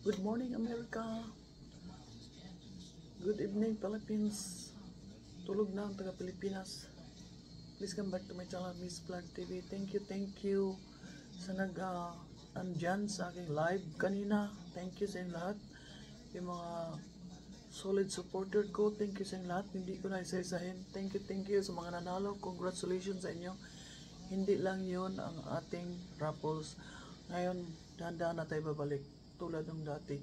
Good morning, America. Good evening, Philippines. Tulog na ang taga Pilipinas. Please come back to my channel, Miss Vlog TV. Thank you sa andyan sa aking live kanina. Thank you sa inyo lahat. Yung mga solid supporter ko, thank you sa inyo lahat. Hindi ko na isa-isahin. Thank you sa mga nanalo. Congratulations sa inyo. Hindi lang yun ang ating raffles. Ngayon, dahan-dahan na tayo babalik tulad ng dati.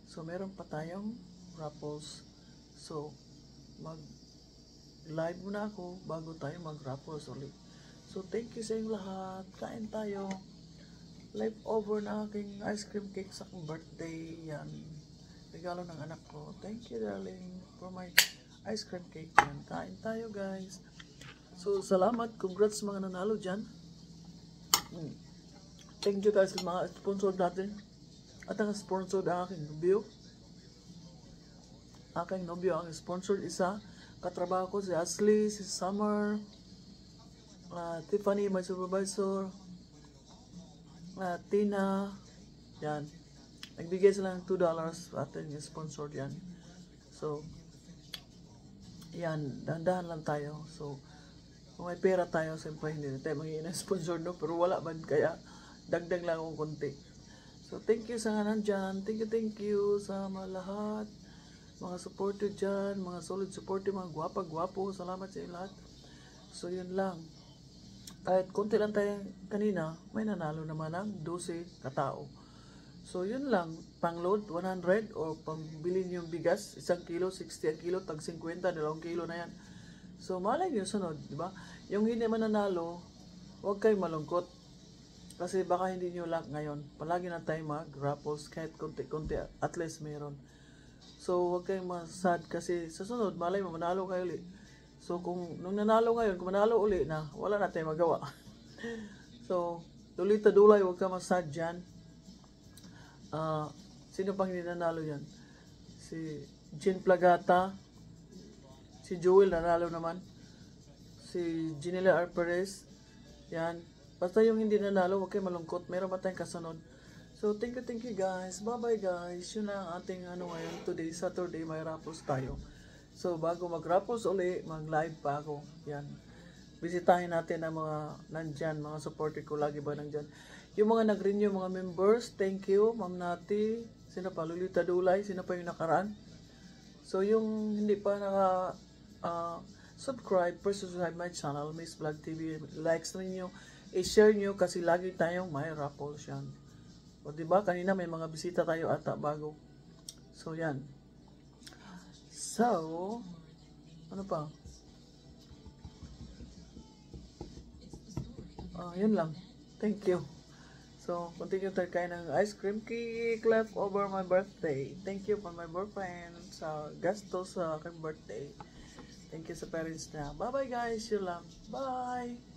So, meron pa tayong raffles. So, mag-live muna ako bago tayo mag-raffles ulit. So, thank you sa inyo lahat. Kain tayo. Live over na aking ice cream cake sa aking birthday. Yan. Regalo ng anak ko. Thank you, darling, for my ice cream cake. Yan. Kain tayo, guys. So, salamat. Congrats mga nanalo dyan. Thank you guys sa mga sponsor natin. At ang sponsor ang aking nobyo. Aking nobyo ang sponsor isa. Katrabaho ko si Ashley, si Summer, Tiffany, my supervisor, Tina. Yan. Nagbigay sila ng $2 atin yung sponsor yan. So, yan. Dahan-dahan lang tayo. So, kung may pera tayo, siyempre hindi na tayo magiging sponsor, no? Pero wala man, kaya dagdag lang akong konti. So, thank you sa nga nandyan. Thank you sa mga lahat. Mga supporter dyan, mga solid supporter, mga gwapa-gwapo. Salamat sa inyo lahat. So, yun lang. Kahit konti lang tayo kanina, may nanalo naman ng 12 katao. So, yun lang. Pang-load, 100 o pambili nyo yung bigas, 1 kilo, 60 ang kilo, tag 50, 2 kilo na yan. So, malay nyo sunod, di ba? Yung hindi mananalo, huwag kayong malungkot. Kasi baka hindi nyo luck ngayon. Palagi na tayo mag-raffles kahit konti-konti, at least meron. So, huwag kayong masad kasi sa sunod, malay mo, manalo kayo ulit. So, kung nung nanalo ngayon, kung manalo ulit na, wala na tayo magawa. So, dulita-dulay, huwag ka masad dyan. Sino pang hindi nanalo yan? Si Jean Plagata, si Joel nanalo naman, si Ginela R. Perez, yan. Basta yung hindi nanalo, huwag kayo malungkot. Meron pa tayong kasunod. So, thank you guys. Bye-bye guys. Yun na ang ating ngayon. Today, Saturday, may raffles tayo. So, bago mag-raffles uli, mag-live pa ako. Yan. Bisitahin natin ang mga nandyan, mga supporter ko. Lagi ba nandyan? Yung mga nag-renew, mga members, thank you. Ma'am Nati, sino pa? Lolita Dulay, sino pa yung nakaraan? So, yung hindi pa subscribe, first subscribe my channel, Miss Vlog TV. Likes ninyo. I-share nyo kasi lagi tayong may raffles yan. O diba, kanina may mga bisita tayo ata bago. So, yan. So, ano pa? Yun lang. Thank you. So, continue tayo kain ng ice cream cake left over my birthday. Thank you for my boyfriend sa gasto sa aking birthday. Thank you sa parents na. Bye-bye guys. Yun lang. Bye!